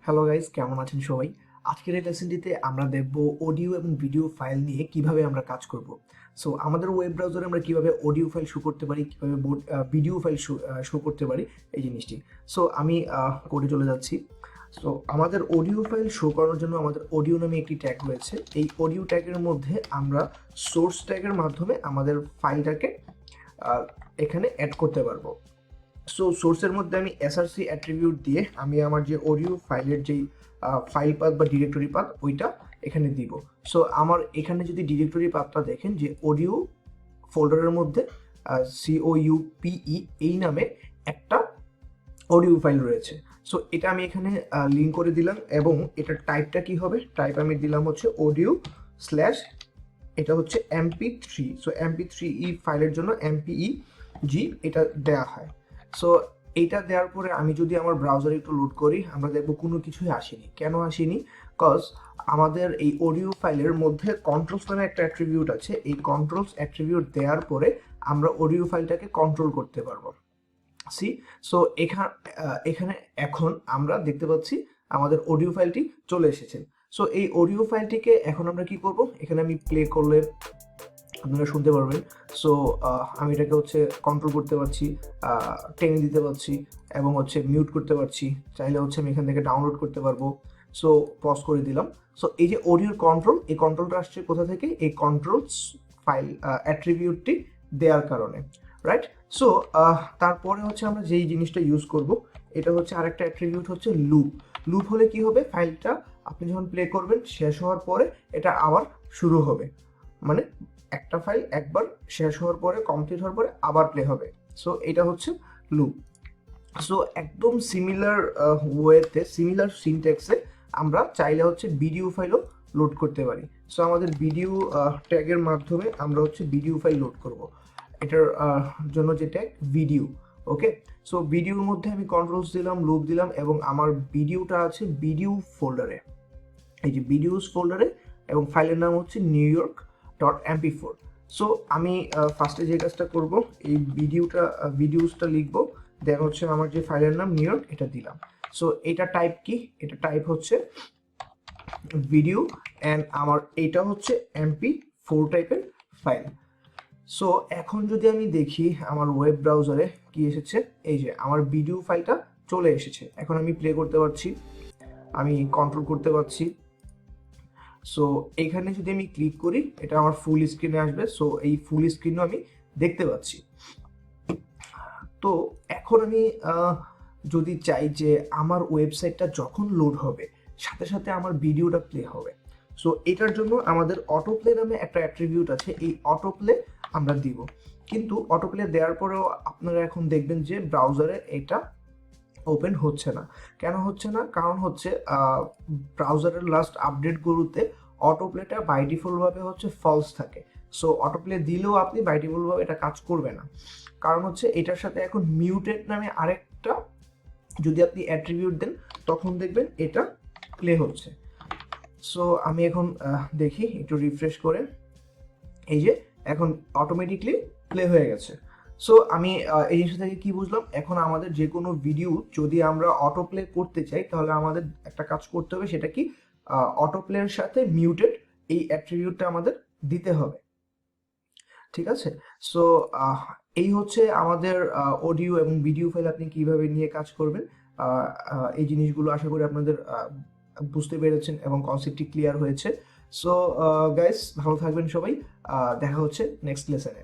Hello guys, কেমন আছেন সবাই? আজকের এই লেসনটিতে আমরা দেখব অডিও এবং ভিডিও ফাইল নিয়ে কিভাবে আমরা কাজ করব। সো আমাদের ওয়েব ব্রাউজারে আমরা কিভাবে অডিও ফাইল শো করতে পারি, কিভাবে ভিডিও ফাইল শো করতে পারি এই জিনিসটি। সো আমি কোডে চলে যাচ্ছি। সো আমাদের অডিও ফাইল শো করার জন্য আমাদের অডিও নামে একটি ট্যাগ রয়েছে। এই অডিও ট্যাগের মধ্যে আমরা সোর্স ট্যাগের মাধ্যমে আমাদের ফাইলটাকে এখানে অ্যাড করতে পারবো। সো সোর্সের মধ্যে আমি এসআরসি অ্যাট্রিবিউট দিয়ে আমি আমার যে অডিও ফাইলের যেই ফাইল পাথ বা ডিরেক্টরি পাথ ওইটা এখানে দিব। সো আমার এখানে যদি ডিরেক্টরি পাথটা দেখেন যে অডিও ফোল্ডারের মধ্যে COUPE এই নামে একটা অডিও ফাইল রয়েছে। সো এটা আমি এখানে লিঙ্ক করে দিলাম এবং এটার টাইপটা কি হবে, টাইপ আমি দিলাম হচ্ছে অডিও স্ল্যাশ, এটা হচ্ছে MP3। সো MP3E ফাইলের জন্য MPEG এটা দেয়া হয়। সো এইটা দেওয়ার পরে আমি যদি আমার ব্রাউজারে একটু লোড করি, আমরা দেখবো কোনো কিছুই আসেনি। কেন আসেনি? কজ আমাদের এই অডিও ফাইলের মধ্যে কন্ট্রোলস নামে একটা অ্যাট্রিবিউট আছে। এই কন্ট্রোলস অ্যাট্রিবিউট দেওয়ার পরে আমরা অডিও ফাইলটাকে কন্ট্রোল করতে পারবো। সি সো এখানে এখন আমরা দেখতে পাচ্ছি আমাদের অডিও ফাইলটি চলে এসেছে। সো এই অডিও ফাইলটিকে এখন আমরা কি করব, এখানে আমি প্লে করলে আপনারা শুনতে পারবেন। সো আমি এটাকে হচ্ছে কন্ট্রোল করতে পারছি, টেনে দিতে পারছি এবং হচ্ছে মিউট করতে পারছি। চাইলে হচ্ছে আমি এখান থেকে ডাউনলোড করতে পারবো। সো পজ করে দিলাম। সো এই যে অডিওর কন্ট্রোল, এই কন্ট্রোলটা আসছে কোথা থেকে? এই কন্ট্রোলস ফাইল অ্যাট্রিবিউটটি দেওয়ার কারণে, রাইট? সো তারপরে হচ্ছে আমরা যেই জিনিসটা ইউজ করব, এটা হচ্ছে আরেকটা অ্যাট্রিবিউট হচ্ছে লুপ। লুপ হলে কি হবে, ফাইলটা আপনি যখন প্লে করবেন শেষ হওয়ার পরে এটা আবার শুরু হবে। মানে একটা ফাইল একবার শেষ হওয়ার পরে, কমপ্লিট হওয়ার পরে আবার প্লে হবে। সো এটা হচ্ছে লুপ। সো একদম সিমিলার ওয়েতে, সিমিলার সিনট্যাক্সে আমরা চাইলে হচ্ছে ভিডিও ফাইলও লোড করতে পারি। সো আমাদের ভিডিও ট্যাগের মাধ্যমে আমরা হচ্ছে ভিডিও ফাইল লোড করব। এটার জন্য যে ট্যাগ ভিডিও, ওকে। সো ভিডিওর মধ্যে আমি কন্ট্রোলস দিলাম, লুপ দিলাম এবং আমার ভিডিওটা আছে ভিডিও ফোল্ডারে, এই যে ভিডিওস ফোল্ডারে, এবং ফাইলের নাম হচ্ছে NewYork.mp4। সো আমি ফার্স্টে যে কাজটা করব, এই ভিডিওসটা লিখবো, দেন হচ্ছে আমার যে ফাইলের নাম নিউইয়র্ক এটা দিলাম। সো এটা টাইপ কি? এটা টাইপ হচ্ছে ভিডিও অ্যান্ড আমার এইটা হচ্ছে MP4 টাইপের ফাইল। সো এখন যদি আমি দেখি আমার ওয়েব ব্রাউজারে কি এসেছে, এই যে আমার ভিডিও ফাইলটা চলে এসেছে। এখন আমি প্লে করতে পারছি, আমি কন্ট্রোল করতে পারছি। সো এখানে যদি আমি ক্লিক করি এটা আমার ফুল স্ক্রিনে আসবে। সো এই ফুল স্ক্রিনও আমি দেখতে পাচ্ছি। তো এখন আমি যদি চাই যে আমার ওয়েবসাইটটা যখন লোড হবে সাথে সাথে আমার ভিডিওটা প্লে হবে, সো এটার জন্য আমাদের অটোপ্লে নামে একটা অ্যাট্রিবিউট আছে। এই অটোপ্লে আমরা দিব, কিন্তু অটোপ্লে দেওয়ার পরেও আপনারা এখন দেখবেন যে ব্রাউজারে এটা ওপেন হচ্ছে না। কেন হচ্ছে না? কারণ হচ্ছে ব্রাউজারের লাস্ট আপডেটগুলোতে অটোপ্লেটা বাই ডিফল্টভাবে হচ্ছে ফলস থাকে। সো অটোপ্লে দিলেও আপনি বাই ডিফল্টভাবে এটা কাজ করবে না। কারণ হচ্ছে এটার সাথে এখন মিউটেড নামে আরেকটা যদি আপনি অ্যাট্রিবিউট দেন তখন দেখবেন এটা প্লে হচ্ছে। সো আমি এখন দেখি একটু রিফ্রেশ করে, এই যে এখন অটোমেটিকলি প্লে হয়ে গেছে। সো আমি এই জিনিসটা থেকে কি বুঝলাম, এখন আমাদের যে কোনো ভিডিও যদি আমরা অটো প্লে করতে চাই তাহলে আমাদের একটা কাজ করতে হবে, সেটা কি? অটো প্লের সাথে মিউটেড এই অ্যাট্রিবিউটটা আমাদের দিতে হবে, ঠিক আছে? সো এই হচ্ছে আমাদের অডিও এবং ভিডিও ফাইল আপনি কিভাবে নিয়ে কাজ করবেন। এই জিনিসগুলো আশা করি আপনাদের বুঝতে পেরেছেন এবং কনসেপ্টটি ক্লিয়ার হয়েছে। সো গাইস, ভালো থাকবেন সবাই। দেখা হচ্ছে নেক্সট লেসনে।